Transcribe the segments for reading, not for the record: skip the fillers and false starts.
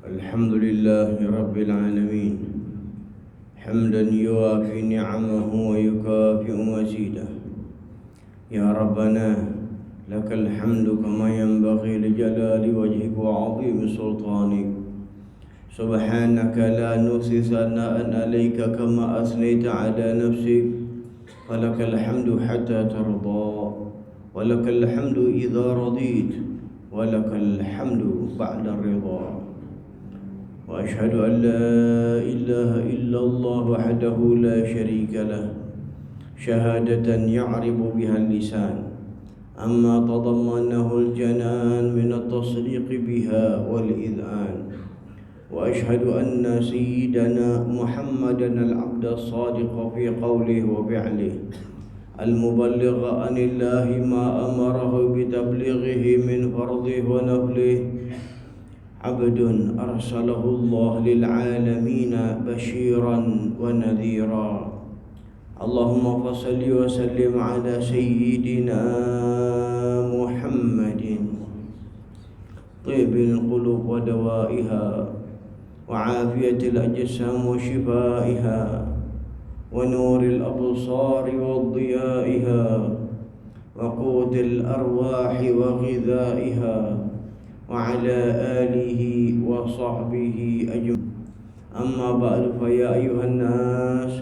الحمد لله رب العالمين حمدا يوافي نعمه ويكافئ مزيده. يا ربنا لك الحمد كما ينبغي لجلال وجهك وعظيم سلطانك. سبحانك لا نحصي ثناء عليك كما أثنيت على نفسك. فلك الحمد حتى ترضى، ولك الحمد إذا رضيت، ولك الحمد بعد الرضا. وأشهد أن لا إله إلا الله وحده لا شريك له شهادة يعرب بها اللسان أما تضمنه الجنان من التصديق بها والإذعان. وأشهد أن سيدنا محمدا العبد الصادق في قوله وفعله المبلغ عن الله ما أمره بتبليغه من فرضه ونفله، عبد أرسله الله للعالمين بشيرا ونذيرا. اللهم فصل وسلم على سيدنا محمد طيب القلوب ودوائها وعافية الأجسام وشفائها ونور الأبصار وضيائها وقوت الأرواح وغذائها وعلى آله وصحبه أجمعين. أما بعد فيا أيها الناس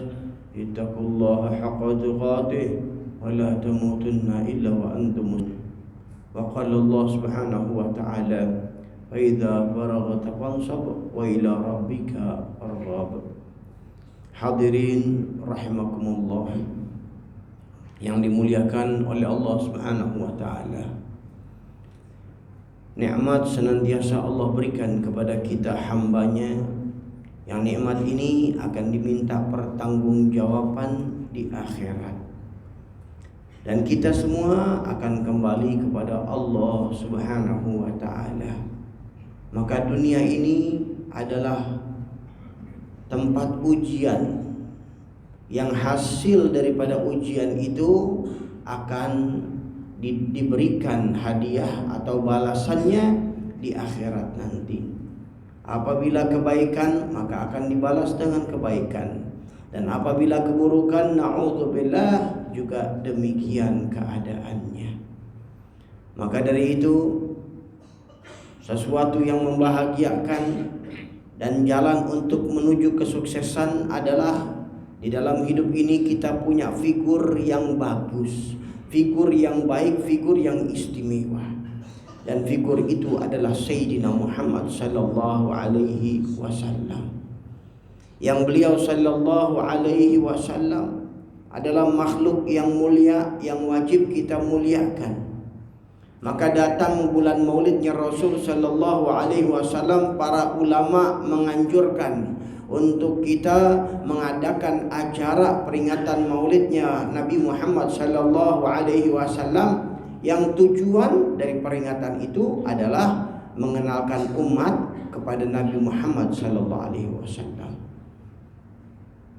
اتقوا الله حق تقاته ولا تموتن إلا وأنتم مسلمون. وقال الله سبحانه وتعالى فإذا فرغت فانصب وإلى ربك فارغب. Hadirin rahimakumullah yang dimuliakan oleh Allah Subhanahu wa taala. Nikmat senantiasa Allah berikan kepada kita hambanya, yang nikmat ini akan diminta pertanggungjawaban di akhirat. Dan kita semua akan kembali kepada Allah Subhanahu wa taala. Maka dunia ini adalah tempat ujian, yang hasil daripada ujian itu akan diberikan hadiah atau balasannya di akhirat nanti. Apabila kebaikan maka akan dibalas dengan kebaikan, dan apabila keburukan na'udzubillah juga demikian keadaannya. Maka dari itu sesuatu yang membahagiakan dan jalan untuk menuju kesuksesan adalah di dalam hidup ini kita punya figur yang bagus, figur yang baik, figur yang istimewa. Dan figur itu adalah Sayyidina Muhammad sallallahu alaihi wasallam. Yang beliau sallallahu alaihi wasallam adalah makhluk yang mulia yang wajib kita muliakan. Maka datang bulan maulidnya Rasul sallallahu alaihi wasallam, para ulama menganjurkan untuk kita mengadakan acara peringatan maulidnya Nabi Muhammad sallallahu alaihi wasallam, yang tujuan dari peringatan itu adalah mengenalkan umat kepada Nabi Muhammad sallallahu alaihi wasallam.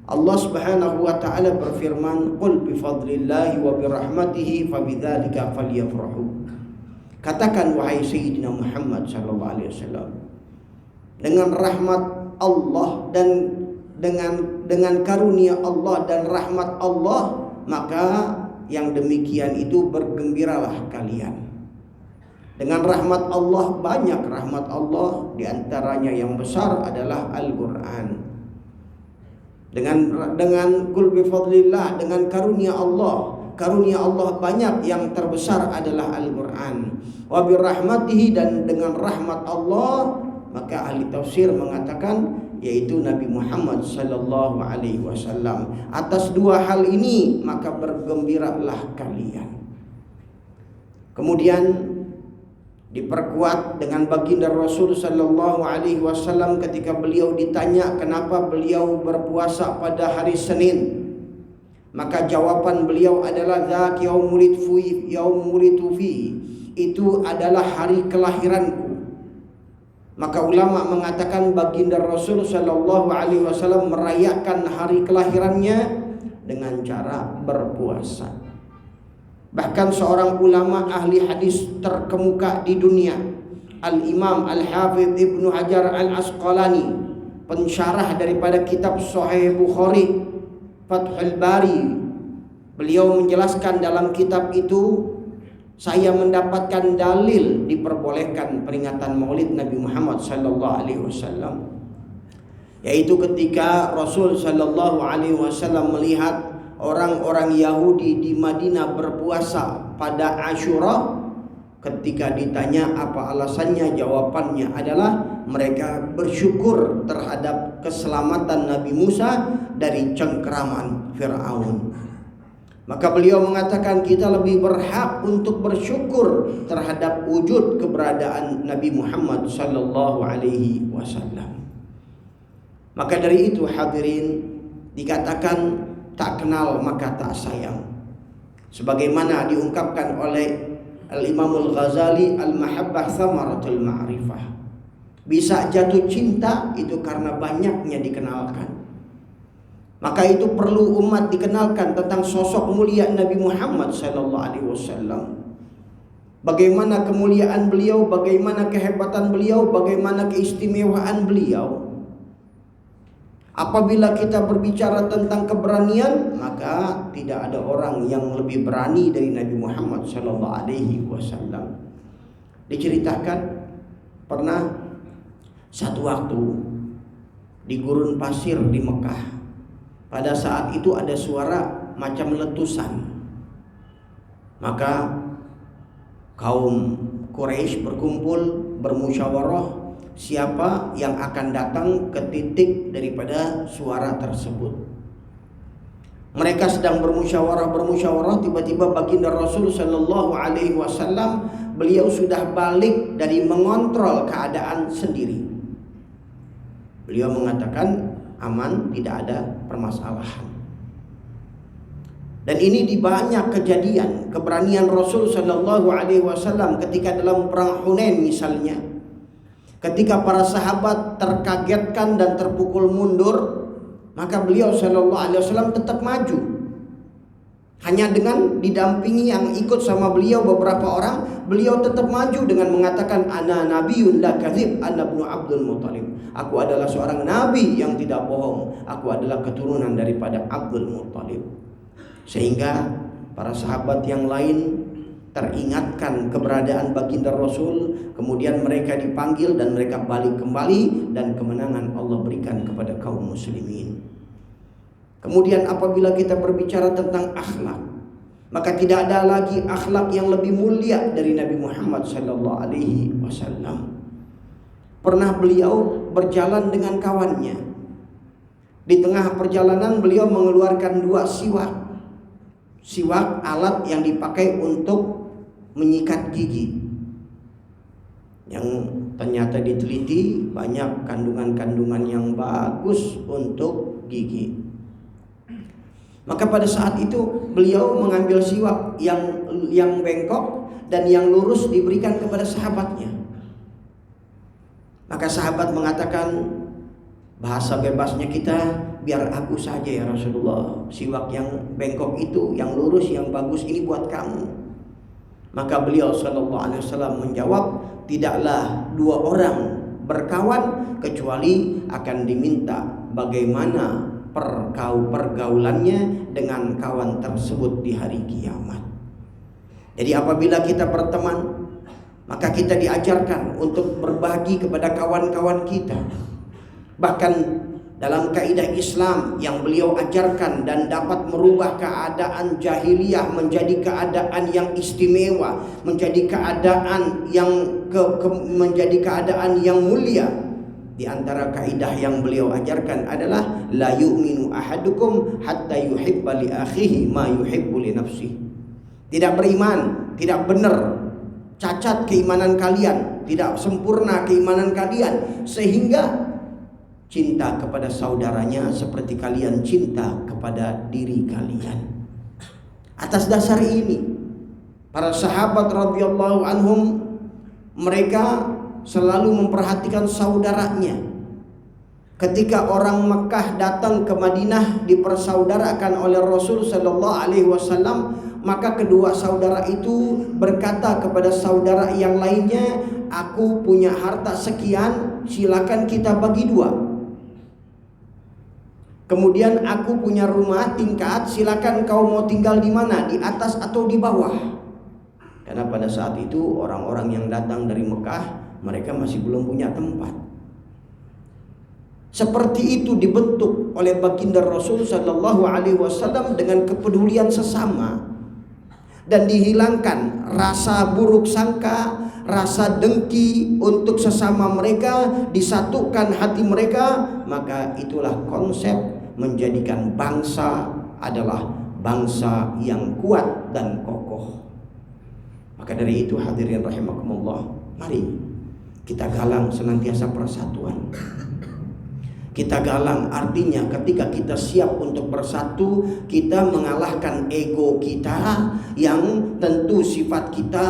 Allah Subhanahu wa taala berfirman, "Qul bi fadlillahi wa bi rahmatihi fabidzalika falyafrahu." Katakan wahai Sayyidina Muhammad sallallahu alaihi wasallam, dengan rahmat Allah dan dengan karunia Allah dan rahmat Allah, maka yang demikian itu bergembiralah kalian. Dengan rahmat Allah, banyak rahmat Allah, diantaranya yang besar adalah Al-Quran. Dengan kul bi fadlillah, dengan karunia Allah banyak, yang terbesar adalah Al-Quran. Wa bi rahmatihi, dan dengan rahmat Allah, maka ahli tafsir mengatakan yaitu Nabi Muhammad sallallahu alaihi wasallam. Atas dua hal ini maka bergembiralah kalian. Kemudian diperkuat dengan baginda Rasul sallallahu alaihi wasallam ketika beliau ditanya kenapa beliau berpuasa pada hari Senin. Maka jawaban beliau adalah dzak yaumulidtu fi, itu adalah hari kelahiranku. Maka ulama mengatakan baginda Rasul sallallahu alaihi wasallam merayakan hari kelahirannya dengan cara berpuasa. Bahkan seorang ulama ahli hadis terkemuka di dunia, Al-Imam Al-Hafidh Ibnu Hajar Al-Asqalani, pensyarah daripada kitab Sahih Bukhari, Fathul Bari, beliau menjelaskan dalam kitab itu, saya mendapatkan dalil diperbolehkan peringatan Maulid Nabi Muhammad sallallahu alaihi wasallam, yaitu ketika Rasul sallallahu alaihi wasallam melihat orang-orang Yahudi di Madinah berpuasa pada Asyura. Ketika ditanya apa alasannya, jawabannya adalah mereka bersyukur terhadap keselamatan Nabi Musa dari cengkeraman Fir'aun. Maka beliau mengatakan kita lebih berhak untuk bersyukur terhadap wujud keberadaan Nabi Muhammad sallallahu alaihi wasallam. Maka dari itu hadirin, dikatakan tak kenal maka tak sayang, sebagaimana diungkapkan oleh Al-Imam Al-Ghazali, Al-Mahabbah Thamaratul Ma'rifah. Bisa jatuh cinta itu karena banyaknya dikenalkan. Maka itu perlu umat dikenalkan tentang sosok mulia Nabi Muhammad sallallahu alaihi wasallam. Bagaimana kemuliaan beliau, bagaimana kehebatan beliau, bagaimana keistimewaan beliau. Apabila kita berbicara tentang keberanian, maka tidak ada orang yang lebih berani dari Nabi Muhammad sallallahu alaihi wasallam. Diceritakan pernah satu waktu di gurun pasir di Mekah, pada saat itu ada suara macam letusan. Maka kaum Quraisy berkumpul bermusyawarah siapa yang akan datang ke titik daripada suara tersebut. Mereka sedang bermusyawarah, tiba-tiba baginda Rasul sallallahu alaihi wasallam, beliau sudah balik dari mengontrol keadaan sendiri. Beliau mengatakan aman, tidak ada permasalahan. Dan ini di banyak kejadian keberanian Rasul sallallahu alaihi wasallam ketika dalam perang Hunain misalnya. Ketika para sahabat terkagetkan dan terpukul mundur, maka beliau sallallahu alaihi wasallam tetap maju. Hanya dengan didampingi yang ikut sama beliau beberapa orang, beliau tetap maju dengan mengatakan ana nabiyyun la kadzib, ana ibnu Abdul Muthalib. Aku adalah seorang nabi yang tidak bohong. Aku adalah keturunan daripada Abdul Muthalib. Sehingga para sahabat yang lain teringatkan keberadaan baginda Rasul, kemudian mereka dipanggil dan mereka balik kembali, dan kemenangan Allah berikan kepada kaum muslimin. Kemudian apabila kita berbicara tentang akhlak, maka tidak ada lagi akhlak yang lebih mulia dari Nabi Muhammad sallallahu alaihi wasallam. Pernah beliau berjalan dengan kawannya. Di tengah perjalanan beliau mengeluarkan 2 siwak. Siwak alat yang dipakai untuk menyikat gigi, yang ternyata diteliti banyak kandungan-kandungan yang bagus untuk gigi. Maka pada saat itu beliau mengambil siwak yang bengkok dan yang lurus diberikan kepada sahabatnya. Maka sahabat mengatakan, bahasa bebasnya kita, biar aku saja ya Rasulullah, siwak yang bengkok itu, yang lurus, yang bagus ini buat kamu. Maka beliau sallallahu alaihi wasallam menjawab, tidaklah 2 orang berkawan kecuali akan diminta bagaimana pergaulannya dengan kawan tersebut di hari kiamat. Jadi apabila kita berteman, maka kita diajarkan untuk berbagi kepada kawan-kawan kita. Bahkan dalam kaidah Islam yang beliau ajarkan dan dapat merubah keadaan jahiliyah menjadi keadaan yang istimewa, menjadi keadaan yang menjadi keadaan yang mulia. Di antara kaidah yang beliau ajarkan adalah la yu'minu ahadukum hatta yuhibba li akhihi ma yuhibbu li nafsihi. Tidak beriman, tidak benar, cacat keimanan kalian, tidak sempurna keimanan kalian, sehingga cinta kepada saudaranya seperti kalian cinta kepada diri kalian. Atas dasar ini, para sahabat radhiyallahu anhum, mereka selalu memperhatikan saudaranya. Ketika orang Mekah datang ke Madinah dipersaudarakan oleh Rasul sallallahu alaihi wasallam, maka kedua saudara itu berkata kepada saudara yang lainnya, "Aku punya harta sekian, silakan kita bagi dua. Kemudian aku punya rumah tingkat, silakan kau mau tinggal di mana, di atas atau di bawah." Karena pada saat itu orang-orang yang datang dari Mekah, mereka masih belum punya tempat. Seperti itu dibentuk oleh baginda Rasul sallallahu alaihi wasallam dengan kepedulian sesama, dan dihilangkan rasa buruk sangka, rasa dengki untuk sesama mereka, disatukan hati mereka. Maka itulah konsep menjadikan bangsa adalah bangsa yang kuat dan kokoh. Maka dari itu hadirin rahimakumullah, mari kita galang senantiasa persatuan. Kita galang artinya ketika kita siap untuk bersatu, kita mengalahkan ego kita yang tentu sifat kita,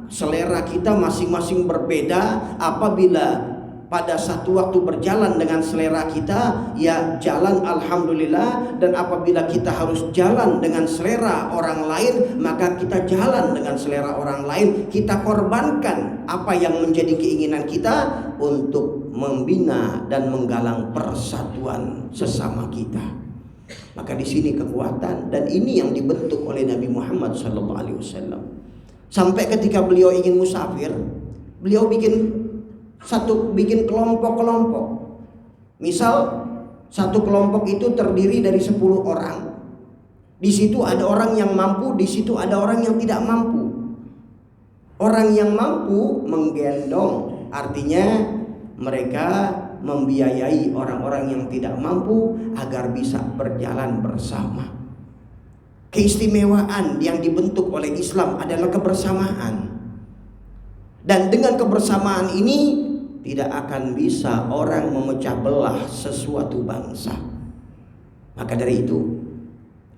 selera kita masing-masing berbeda. Apabila pada satu waktu berjalan dengan selera kita, ya jalan alhamdulillah. Dan apabila kita harus jalan dengan selera orang lain, maka kita jalan dengan selera orang lain. Kita korbankan apa yang menjadi keinginan kita untuk membina dan menggalang persatuan sesama kita. Maka di sini kekuatan, dan ini yang dibentuk oleh Nabi Muhammad SAW. Sampai ketika beliau ingin musafir, beliau bikin kelompok-kelompok. Misal satu kelompok itu terdiri dari 10 orang. Di situ ada orang yang mampu, di situ ada orang yang tidak mampu. Orang yang mampu menggendong, artinya mereka membiayai orang-orang yang tidak mampu agar bisa berjalan bersama. Keistimewaan yang dibentuk oleh Islam adalah kebersamaan. Dan dengan kebersamaan ini tidak akan bisa orang memecah belah sesuatu bangsa. Maka dari itu,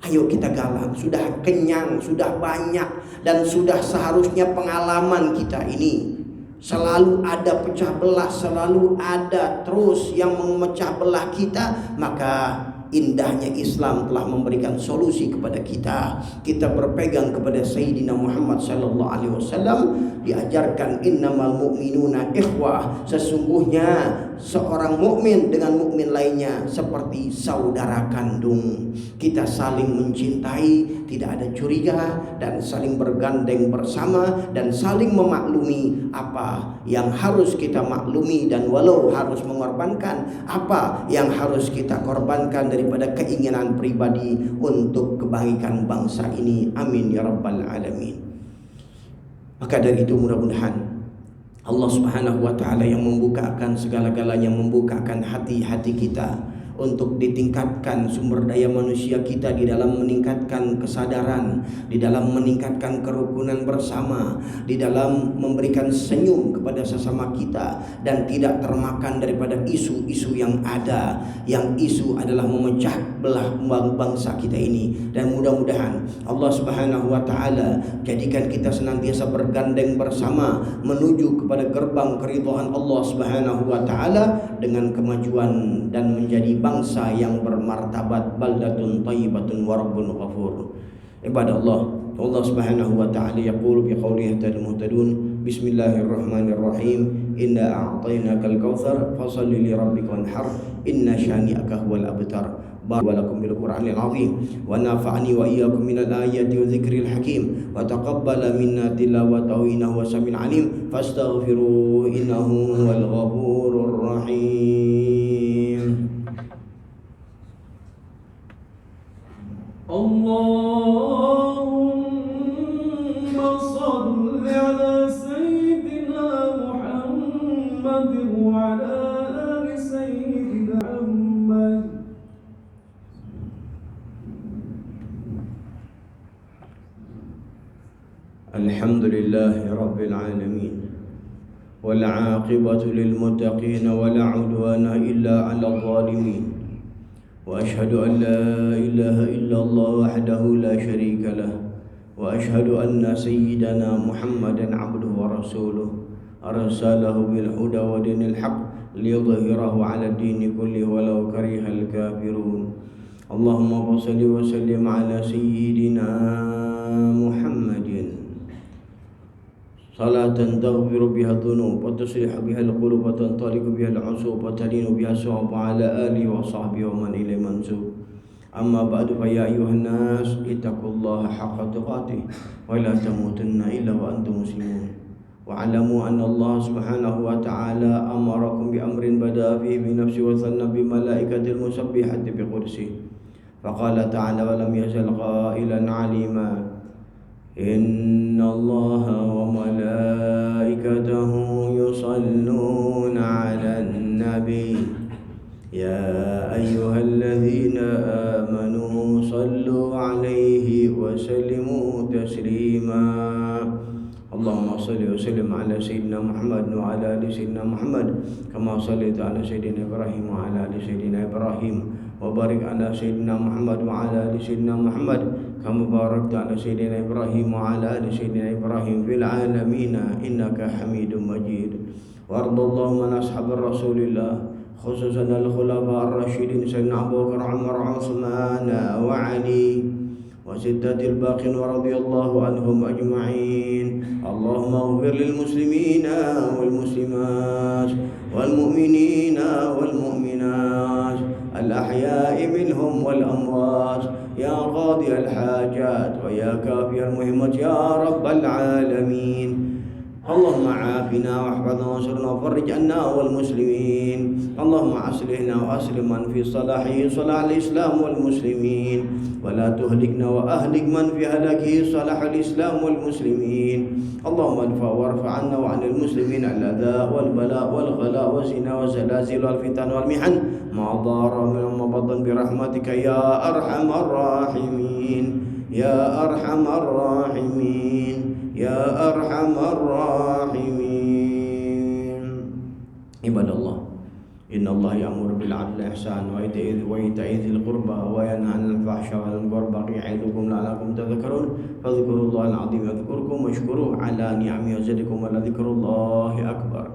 ayo kita galang. Sudah kenyang, sudah banyak, dan sudah seharusnya pengalaman kita ini selalu ada pecah belah, selalu ada terus yang memecah belah kita. Maka indahnya Islam telah memberikan solusi kepada kita. Kita berpegang kepada Sayyidina Muhammad sallallahu alaihi wasallam, diajarkan innamal mu'minuna ikhwah, sesungguhnya seorang mukmin dengan mukmin lainnya seperti saudara kandung. Kita saling mencintai, tidak ada curiga, dan saling bergandeng bersama, dan saling memaklumi apa yang harus kita maklumi, dan walau harus mengorbankan apa yang harus kita korbankan daripada keinginan pribadi untuk kebaikan bangsa ini. Amin ya rabbal alamin. Maka dari itu mudah-mudahan Allah Subhanahu wa ta'ala yang membukakan segala-galanya, membukakan hati-hati kita untuk ditingkatkan sumber daya manusia kita di dalam meningkatkan kesadaran, di dalam meningkatkan kerukunan bersama, di dalam memberikan senyum kepada sesama kita, dan tidak termakan daripada isu-isu yang ada, yang isu adalah memecah belah bangsa kita ini. Dan mudah-mudahan Allah Subhanahu wa ta'ala jadikan kita senantiasa bergandeng bersama menuju kepada gerbang keridhaan Allah Subhanahu wa ta'ala dengan kemajuan dan menjadi bangsa yang bermartabat, baldatun thayyibatun wa rabbun ghafur. Ibadallah, Allah Subhanahu wa ta'ala yaqulu bi qawlihi muhtadun, bismillahirrahmanirrahim, inna a'tainakal kautsar fashalli li rabbika wanhar, inna syani'aka huwal abtar. Barakallahu bil Qur'anil azim wa nafa'ani wa iyyakum minal ayati wa dzikril hakim wa taqabbala minna tilawatahu innahu wasamil alim fastaghfiruhu innahu huwal ghafurur rahim. Allahumma shalli ala sayyidina Muhammad wa ala ali sayyidina Muhammad. Alhamdulillahi rabbil alamin wal 'aqibatu lil muttaqin wa la 'udwana illa 'alal zalimin. Wa ashhadu an la ilaha illallah wahdahu la syarika lah, wa ashhadu anna sayyidana Muhammadan 'abduhu wa rasuluh. أرسله بالهدى ودين الحق ليظهره على الدين كله ولو كره الكافرون اللهم صل وسلم على سيدنا محمد صلاة تغفر بها الذنوب وتصلح بها القلوب وتنطلق بها العصوب وتلين بها الصعب وعلى آله وصحبه ومن إليه منسوب أما بعد فيا أيها الناس اتقوا الله حق تقاته ولا تموتن إلا وأنتم مسلمون واعلموا أن الله سبحانه وتعالى أمركم بأمر بدأ فيه بنفسه وثنى بملائكة المسبحة بقدسه فقال تعالى ولم يزل قائلا عليما إن الله وملائكته يصلون على النبي يا أيها الذين آمنوا صلوا عليه وسلموا تسليما اللهم صل وسلم على سيدنا محمد وعلى آل سيدنا محمد كما صليت على سيدنا إبراهيم وعلى آل سيدنا إبراهيم وبارك على سيدنا محمد وعلى آل سيدنا محمد كما باركت على سيدنا إبراهيم وعلى آل سيدنا إبراهيم في العالمين إنك حميد مجيد وارض اللهم عن أصحاب رسول الله خصوصا الخلفاء الراشدين سيدنا أبو بكر عمر عثمان وعلي وستة الباقين ورضي الله عنهم أجمعين اللهم اغفر للمسلمين والمسلمات والمؤمنين والمؤمنات الأحياء منهم والأموات يا قاضي الحاجات ويا كافي المهمات يا رب العالمين اللهم عافنا واحفظنا وانصرنا وفرج عنا والمسلمين اللهم أصلحنا وأسلم من في صلاحه صلاح الإسلام والمسلمين ولا تهلكنا وأهلك من في هلاكه صلاح الإسلام والمسلمين اللهم ادفع وارفع عنا وعن المسلمين الأذى والبلاء والغلاء والزنا والزلازل والفتن والمحن ما ضار من بطن برحمتك يا أرحم الراحمين يا أرحم الراحمين يا أرحم الراحمين عباد الله إن الله يأمر بالعدل والإحسان وإيتاء ذي القربى وينهى عن الفحشاء والمنكر والبغي يعظكم لعلكم تذكرون فاذكروا الله العظيم يذكركم واشكروه على نعمه يزدكم ولذكر الله أكبر